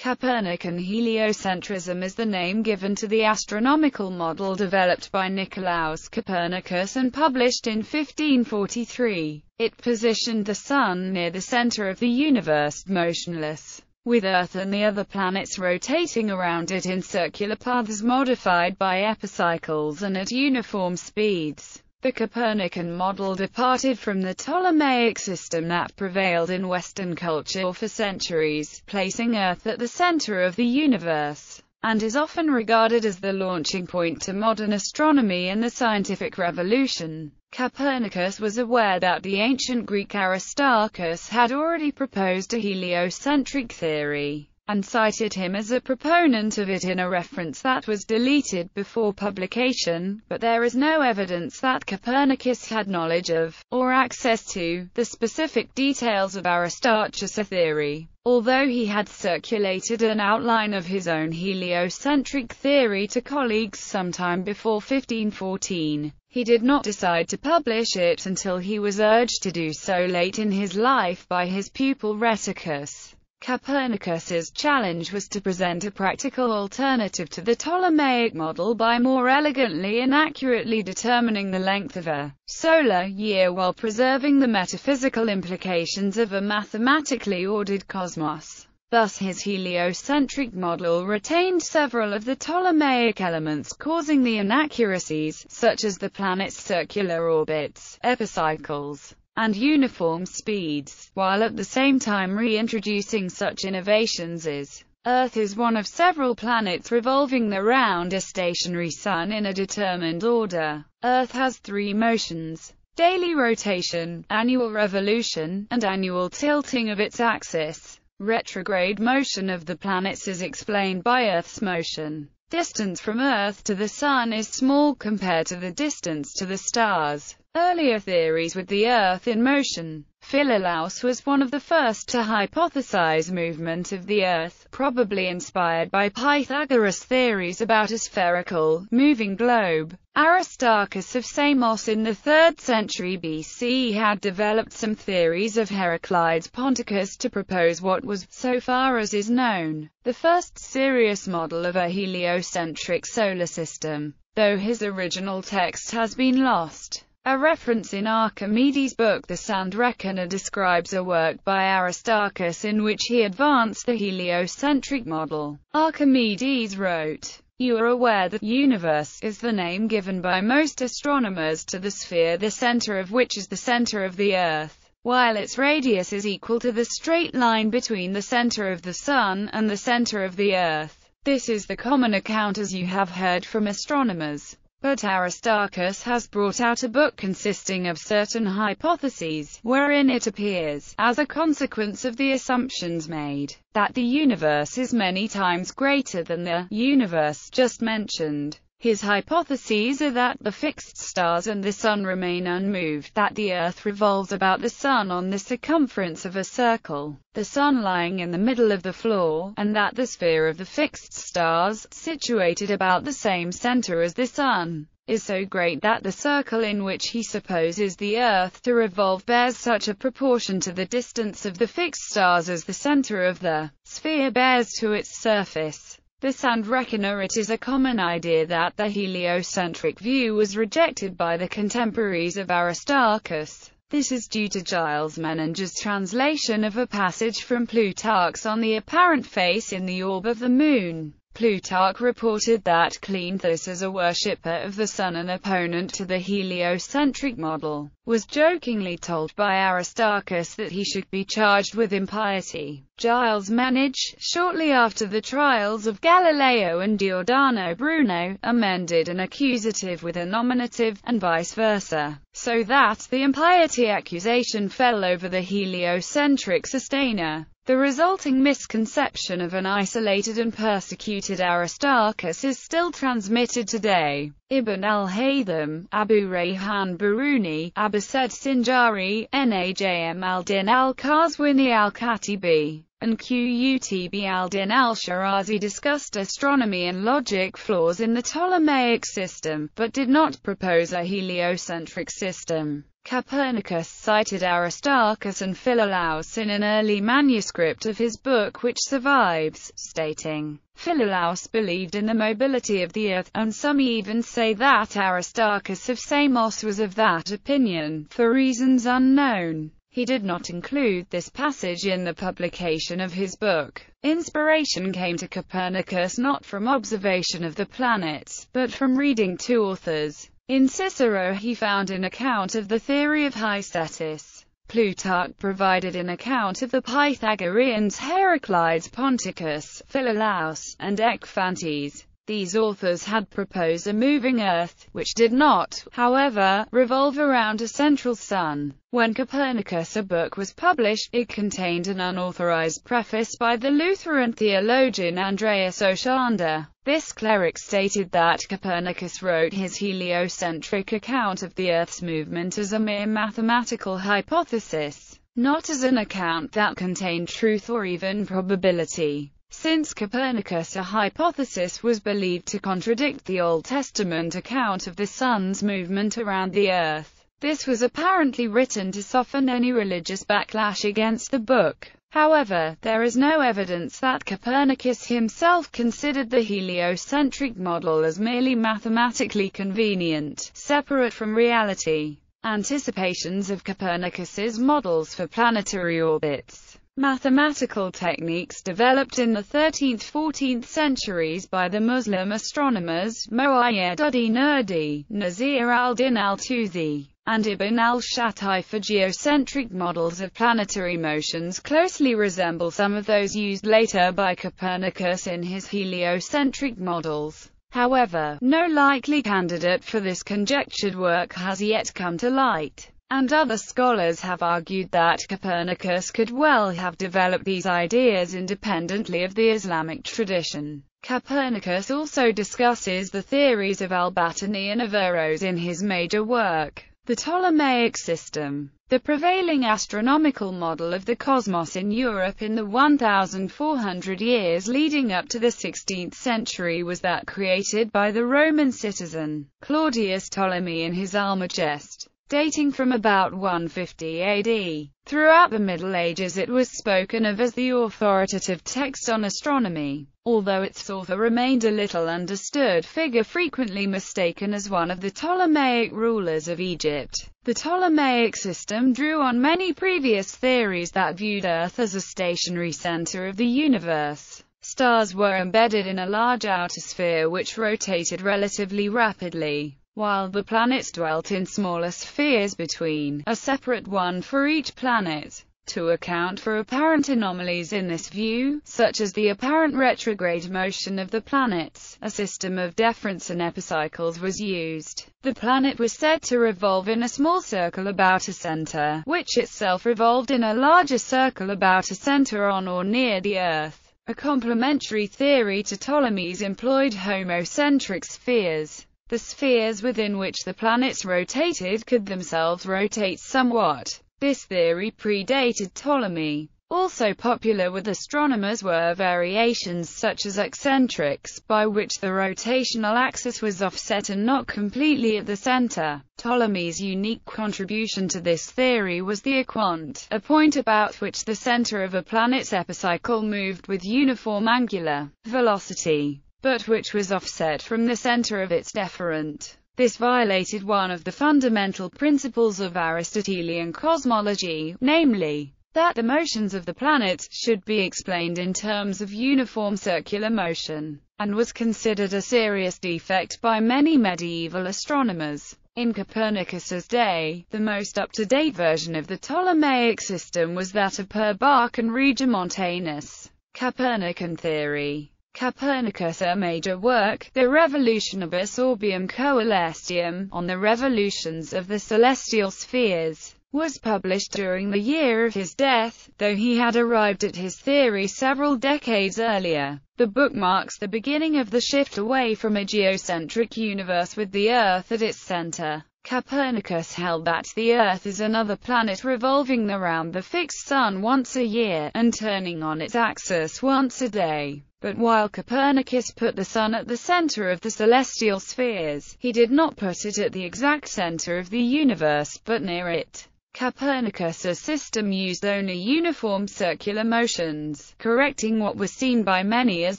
Copernican heliocentrism is the name given to the astronomical model developed by Nicolaus Copernicus and published in 1543. It positioned the Sun near the center of the universe, motionless, with Earth and the other planets rotating around it in circular paths modified by epicycles and at uniform speeds. The Copernican model departed from the Ptolemaic system that prevailed in Western culture for centuries, placing Earth at the center of the universe, and is often regarded as the launching point to modern astronomy and the scientific revolution. Copernicus was aware that the ancient Greek Aristarchus had already proposed a heliocentric theory, and cited him as a proponent of it in a reference that was deleted before publication, but there is no evidence that Copernicus had knowledge of, or access to, the specific details of Aristarchus' theory. Although he had circulated an outline of his own heliocentric theory to colleagues sometime before 1514, he did not decide to publish it until he was urged to do so late in his life by his pupil Rheticus. Copernicus's challenge was to present a practical alternative to the Ptolemaic model by more elegantly and accurately determining the length of a solar year while preserving the metaphysical implications of a mathematically ordered cosmos. Thus his heliocentric model retained several of the Ptolemaic elements, causing the inaccuracies, such as the planet's circular orbits, epicycles, and uniform speeds, while at the same time reintroducing such innovations as Earth is one of several planets revolving around a stationary Sun in a determined order. Earth has three motions: daily rotation, annual revolution, and annual tilting of its axis. Retrograde motion of the planets is explained by Earth's motion. Distance from Earth to the Sun is small compared to the distance to the stars. Earlier theories with the Earth in motion. Philolaus was one of the first to hypothesize movement of the Earth, probably inspired by Pythagoras' theories about a spherical, moving globe. Aristarchus of Samos in the 3rd century BC had developed some theories of Heraclides Ponticus to propose what was, so far as is known, the first serious model of a heliocentric solar system, though his original text has been lost. A reference in Archimedes' book The Sand Reckoner describes a work by Aristarchus in which he advanced the heliocentric model. Archimedes wrote, "You are aware that universe is the name given by most astronomers to the sphere the center of which is the center of the Earth, while its radius is equal to the straight line between the center of the Sun and the center of the Earth. This is the common account as you have heard from astronomers." But Aristarchus has brought out a book consisting of certain hypotheses, wherein it appears, as a consequence of the assumptions made, that the universe is many times greater than the universe just mentioned. His hypotheses are that the fixed stars and the Sun remain unmoved, that the Earth revolves about the Sun on the circumference of a circle, the Sun lying in the middle of the floor, and that the sphere of the fixed stars, situated about the same center as the Sun, is so great that the circle in which he supposes the Earth to revolve bears such a proportion to the distance of the fixed stars as the center of the sphere bears to its surface. The Sand Reckoner. It is a common idea that the heliocentric view was rejected by the contemporaries of Aristarchus. This is due to Giles Menninger's translation of a passage from Plutarch's on the apparent face in the orb of the Moon. Plutarch reported that Cleanthes, as a worshipper of the Sun and opponent to the heliocentric model, was jokingly told by Aristarchus that he should be charged with impiety. Giles Menninger, shortly after the trials of Galileo and Giordano Bruno, amended an accusative with a nominative, and vice versa, so that the impiety accusation fell over the heliocentric sustainer. The resulting misconception of an isolated and persecuted Aristarchus is still transmitted today. Ibn al-Haytham, Abu Rayhan Biruni, Abu Said Sinjari, Najm al-Din al-Qazwini al-Katibi, and Qutb al-Din al-Shirazi discussed astronomy and logic flaws in the Ptolemaic system, but did not propose a heliocentric system. Copernicus cited Aristarchus and Philolaus in an early manuscript of his book which survives, stating, "Philolaus believed in the mobility of the Earth, and some even say that Aristarchus of Samos was of that opinion, for reasons unknown." He did not include this passage in the publication of his book. Inspiration came to Copernicus not from observation of the planets, but from reading two authors. In Cicero he found an account of the theory of hysteresis. Plutarch provided an account of the Pythagoreans Heraclides Ponticus, Philolaus, and Ecphantes. These authors had proposed a moving Earth, which did not, however, revolve around a central sun. When Copernicus' book was published, it contained an unauthorized preface by the Lutheran theologian Andreas Ochander. This cleric stated that Copernicus wrote his heliocentric account of the Earth's movement as a mere mathematical hypothesis, not as an account that contained truth or even probability. Since Copernicus' hypothesis was believed to contradict the Old Testament account of the sun's movement around the Earth, this was apparently written to soften any religious backlash against the book. However, there is no evidence that Copernicus himself considered the heliocentric model as merely mathematically convenient, separate from reality. Anticipations of Copernicus's models for planetary orbits. Mathematical techniques developed in the 13th–14th centuries by the Muslim astronomers Muayyad ud-Din Urdi, Nasir al-Din al-Tusi, and Ibn al-Shatai for geocentric models of planetary motions closely resemble some of those used later by Copernicus in his heliocentric models. However, no likely candidate for this conjectured work has yet come to light, and other scholars have argued that Copernicus could well have developed these ideas independently of the Islamic tradition. Copernicus also discusses the theories of Al-Battani and Averroes in his major work, The Ptolemaic System. The prevailing astronomical model of the cosmos in Europe in the 1,400 years leading up to the 16th century was that created by the Roman citizen Claudius Ptolemy in his Almagest, dating from about 150 AD. Throughout the Middle Ages it was spoken of as the authoritative text on astronomy, although its author remained a little understood figure frequently mistaken as one of the Ptolemaic rulers of Egypt. The Ptolemaic system drew on many previous theories that viewed Earth as a stationary center of the universe. Stars were embedded in a large outer sphere which rotated relatively rapidly, while the planets dwelt in smaller spheres between, a separate one for each planet. To account for apparent anomalies in this view, such as the apparent retrograde motion of the planets, a system of deference and epicycles was used. The planet was said to revolve in a small circle about a center, which itself revolved in a larger circle about a center on or near the Earth. A complementary theory to Ptolemy's employed homocentric spheres. The spheres within which the planets rotated could themselves rotate somewhat. This theory predated Ptolemy. Also popular with astronomers were variations such as eccentrics, by which the rotational axis was offset and not completely at the center. Ptolemy's unique contribution to this theory was the equant, a point about which the center of a planet's epicycle moved with uniform angular velocity, but which was offset from the center of its deferent. This violated one of the fundamental principles of Aristotelian cosmology, namely, that the motions of the planets should be explained in terms of uniform circular motion, and was considered a serious defect by many medieval astronomers. In Copernicus's day, the most up-to-date version of the Ptolemaic system was that of Purbach and Regiomontanus. Copernican theory. Copernicus' major work, De Revolutionibus Orbium Coelestium, on the revolutions of the celestial spheres, was published during the year of his death, though he had arrived at his theory several decades earlier. The book marks the beginning of the shift away from a geocentric universe with the Earth at its center. Copernicus held that the Earth is another planet revolving around the fixed Sun once a year, and turning on its axis once a day. But while Copernicus put the Sun at the center of the celestial spheres, he did not put it at the exact center of the universe, but near it. Copernicus's system used only uniform circular motions, correcting what was seen by many as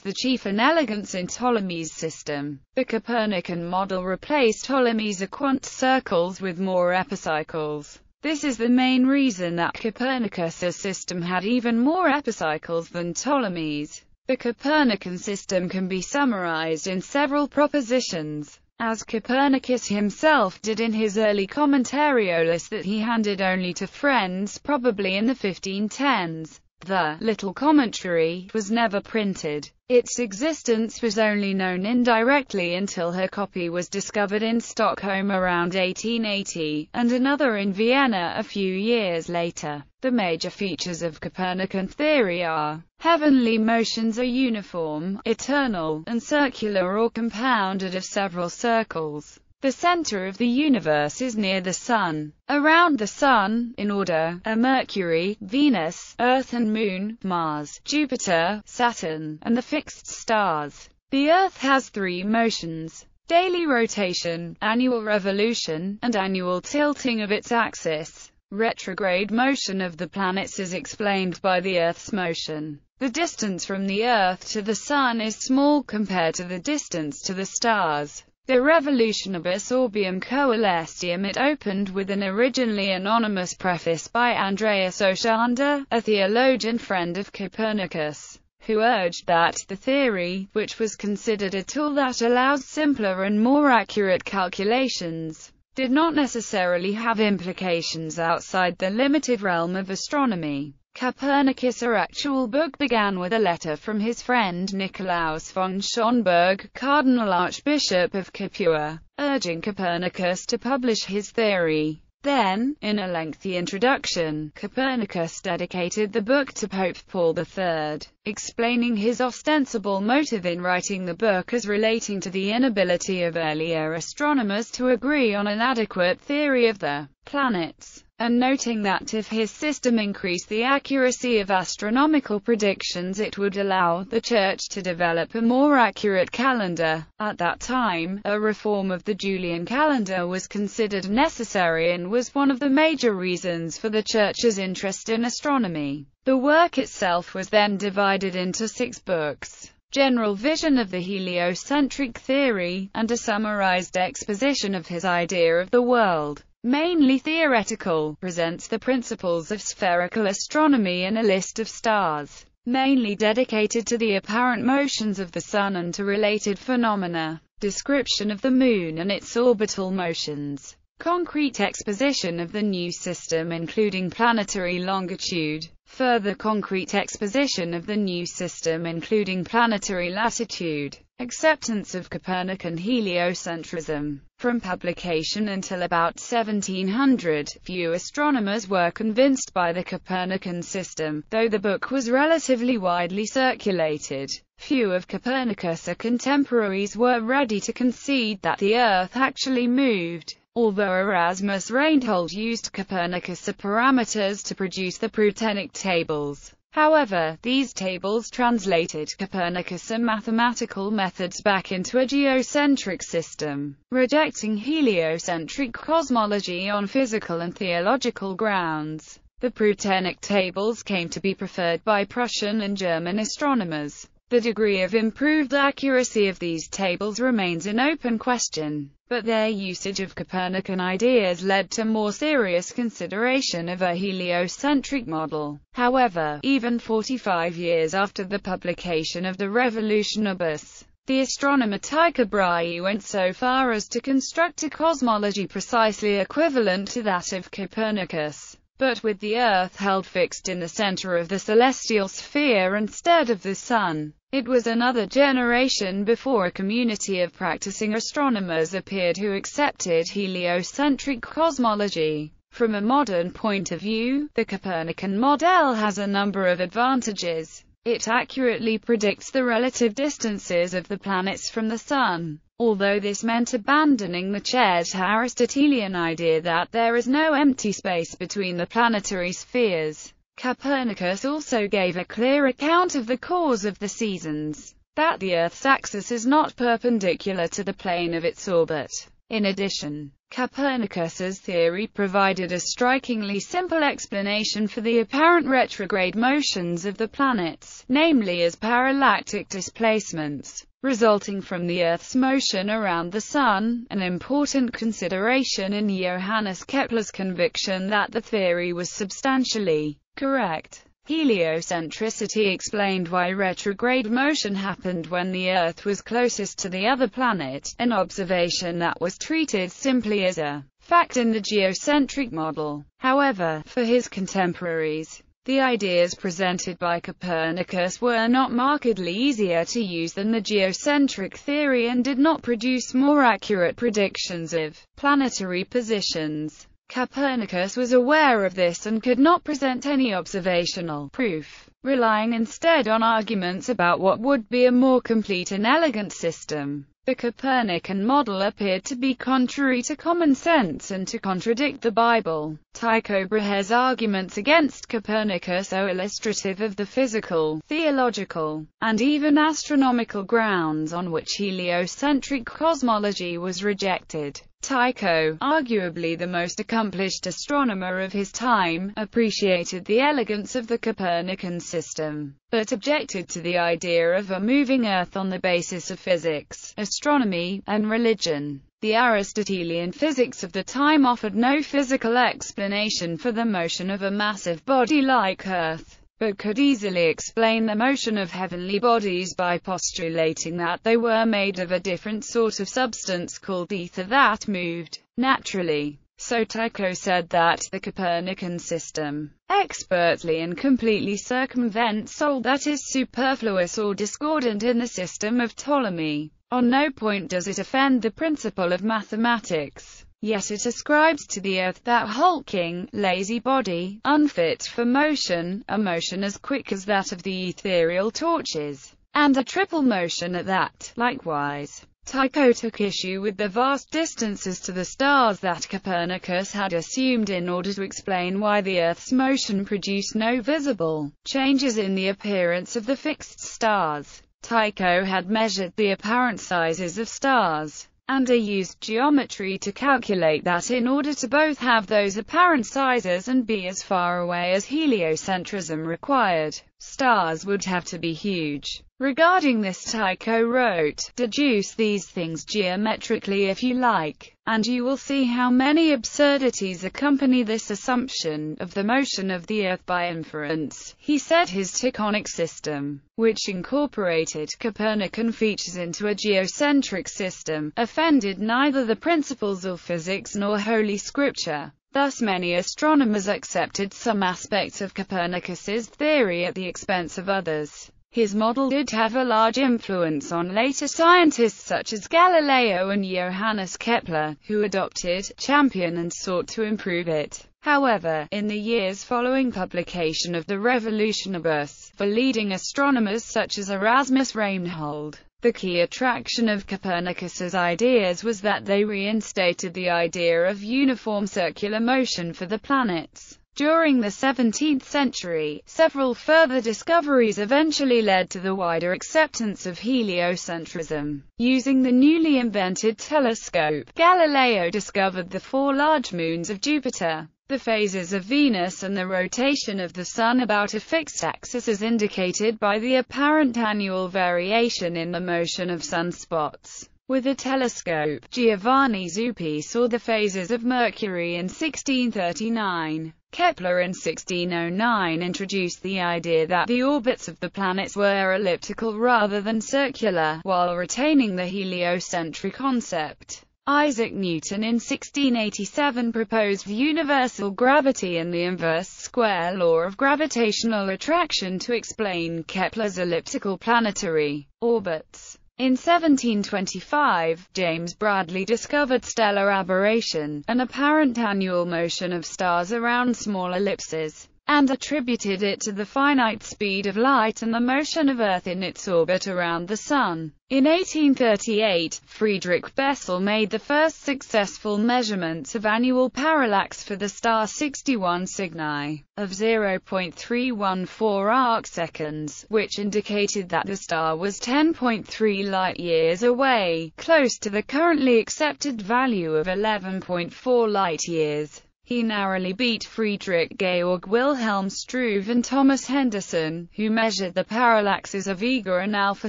the chief inelegance in Ptolemy's system. The Copernican model replaced Ptolemy's equant circles with more epicycles. This is the main reason that Copernicus's system had even more epicycles than Ptolemy's. The Copernican system can be summarized in several propositions, as Copernicus himself did in his early Commentariolus that he handed only to friends probably in the 1510s. The little commentary was never printed. Its existence was only known indirectly until her copy was discovered in Stockholm around 1880, and another in Vienna a few years later. The major features of Copernican theory are: heavenly motions are uniform, eternal, and circular or compounded of several circles. The center of the universe is near the Sun. Around the Sun, in order, are Mercury, Venus, Earth and Moon, Mars, Jupiter, Saturn, and the fixed stars. The Earth has three motions: daily rotation, annual revolution, and annual tilting of its axis. Retrograde motion of the planets is explained by the Earth's motion. The distance from the Earth to the Sun is small compared to the distance to the stars. De Revolutionibus Orbium Coelestium. It opened with an originally anonymous preface by Andreas Ostrander, a theologian friend of Copernicus, who urged that the theory, which was considered a tool that allows simpler and more accurate calculations, did not necessarily have implications outside the limited realm of astronomy. Copernicus' actual book began with a letter from his friend Nicolaus von Schönberg, Cardinal Archbishop of Capua, urging Copernicus to publish his theory. Then, in a lengthy introduction, Copernicus dedicated the book to Pope Paul III, explaining his ostensible motive in writing the book as relating to the inability of earlier astronomers to agree on an adequate theory of the planets, and noting that if his system increased the accuracy of astronomical predictions it would allow the Church to develop a more accurate calendar. At that time, a reform of the Julian calendar was considered necessary and was one of the major reasons for the Church's interest in astronomy. The work itself was then divided into 6 books: General Vision of the Heliocentric Theory, and a summarized exposition of his idea of the world, mainly theoretical, presents the principles of spherical astronomy and a list of stars, mainly dedicated to the apparent motions of the Sun and to related phenomena, description of the Moon and its orbital motions, concrete exposition of the new system including planetary longitude, further concrete exposition of the new system including planetary latitude, acceptance of Copernican heliocentrism. From publication until about 1700, few astronomers were convinced by the Copernican system, though the book was relatively widely circulated. Few of Copernicus' contemporaries were ready to concede that the Earth actually moved, although Erasmus Reinhold used Copernicus' parameters to produce the Prutenic tables. However, these tables translated Copernicus' mathematical methods back into a geocentric system, rejecting heliocentric cosmology on physical and theological grounds. The Prutenic tables came to be preferred by Prussian and German astronomers. The degree of improved accuracy of these tables remains an open question, but their usage of Copernican ideas led to more serious consideration of a heliocentric model. However, even 45 years after the publication of the Revolutionibus, the astronomer Tycho Brahe went so far as to construct a cosmology precisely equivalent to that of Copernicus, but with the Earth held fixed in the center of the celestial sphere instead of the Sun. It was another generation before a community of practicing astronomers appeared who accepted heliocentric cosmology. From a modern point of view, the Copernican model has a number of advantages. It accurately predicts the relative distances of the planets from the Sun. Although this meant abandoning the cherished Aristotelian idea that there is no empty space between the planetary spheres, Copernicus also gave a clear account of the cause of the seasons, that the Earth's axis is not perpendicular to the plane of its orbit. In addition, Copernicus's theory provided a strikingly simple explanation for the apparent retrograde motions of the planets, namely as parallactic displacements, resulting from the Earth's motion around the Sun, an important consideration in Johannes Kepler's conviction that the theory was substantially correct. Heliocentricity explained why retrograde motion happened when the Earth was closest to the other planet, an observation that was treated simply as a fact in the geocentric model. However, for his contemporaries, the ideas presented by Copernicus were not markedly easier to use than the geocentric theory and did not produce more accurate predictions of planetary positions. Copernicus was aware of this and could not present any observational proof, relying instead on arguments about what would be a more complete and elegant system. The Copernican model appeared to be contrary to common sense and to contradict the Bible. Tycho Brahe's arguments against Copernicus are illustrative of the physical, theological, and even astronomical grounds on which heliocentric cosmology was rejected. Tycho, arguably the most accomplished astronomer of his time, appreciated the elegance of the Copernican system, but objected to the idea of a moving Earth on the basis of physics, astronomy, and religion. The Aristotelian physics of the time offered no physical explanation for the motion of a massive body like Earth, but could easily explain the motion of heavenly bodies by postulating that they were made of a different sort of substance called ether that moved naturally. So Tycho said that the Copernican system expertly and completely circumvents all that is superfluous or discordant in the system of Ptolemy. On no point does it offend the principle of mathematics. Yet it ascribes to the Earth that hulking, lazy body, unfit for motion, a motion as quick as that of the ethereal torches, and a triple motion at that. Likewise, Tycho took issue with the vast distances to the stars that Copernicus had assumed in order to explain why the Earth's motion produced no visible changes in the appearance of the fixed stars. Tycho had measured the apparent sizes of stars, and used geometry to calculate that in order to both have those apparent sizes and be as far away as heliocentrism required, stars would have to be huge. Regarding this, Tycho wrote, "Deduce these things geometrically if you like, and you will see how many absurdities accompany this assumption of the motion of the Earth by inference." He said his Tychonic system, which incorporated Copernican features into a geocentric system, offended neither the principles of physics nor Holy Scripture. Thus many astronomers accepted some aspects of Copernicus's theory at the expense of others. His model did have a large influence on later scientists such as Galileo and Johannes Kepler, who adopted, championed and sought to improve it. However, in the years following publication of the Revolutionibus, for leading astronomers such as Erasmus Reinhold, the key attraction of Copernicus's ideas was that they reinstated the idea of uniform circular motion for the planets. During the 17th century, several further discoveries eventually led to the wider acceptance of heliocentrism. Using the newly invented telescope, Galileo discovered the 4 large moons of Jupiter, the phases of Venus and the rotation of the Sun about a fixed axis as indicated by the apparent annual variation in the motion of sunspots. With a telescope, Giovanni Zuppi saw the phases of Mercury in 1639. Kepler in 1609 introduced the idea that the orbits of the planets were elliptical rather than circular, while retaining the heliocentric concept. Isaac Newton in 1687 proposed universal gravity and the inverse square law of gravitational attraction to explain Kepler's elliptical planetary orbits. In 1725, James Bradley discovered stellar aberration, an apparent annual motion of stars around small ellipses. and attributed it to the finite speed of light and the motion of Earth in its orbit around the Sun. In 1838, Friedrich Bessel made the first successful measurements of annual parallax for the star 61 Cygni, of 0.314 arcseconds, which indicated that the star was 10.3 light-years away, close to the currently accepted value of 11.4 light-years. He narrowly beat Friedrich Georg Wilhelm Struve and Thomas Henderson, who measured the parallaxes of Vega and Alpha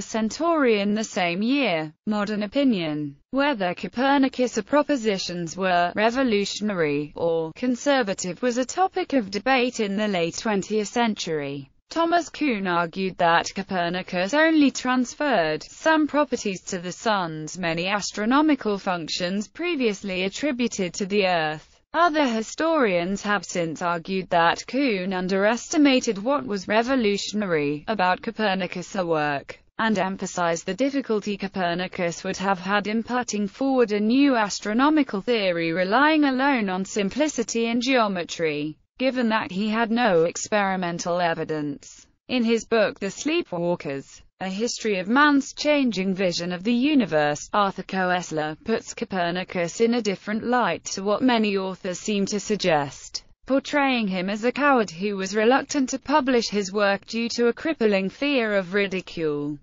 Centauri in the same year. Modern opinion. Whether Copernicus' propositions were revolutionary or conservative was a topic of debate in the late 20th century. Thomas Kuhn argued that Copernicus only transferred some properties to the Sun's many astronomical functions previously attributed to the Earth. Other historians have since argued that Kuhn underestimated what was revolutionary about Copernicus' work, and emphasized the difficulty Copernicus would have had in putting forward a new astronomical theory relying alone on simplicity and geometry, given that he had no experimental evidence. In his book The Sleepwalkers, A History of Man's Changing Vision of the Universe, Arthur Koestler puts Copernicus in a different light to what many authors seem to suggest, portraying him as a coward who was reluctant to publish his work due to a crippling fear of ridicule.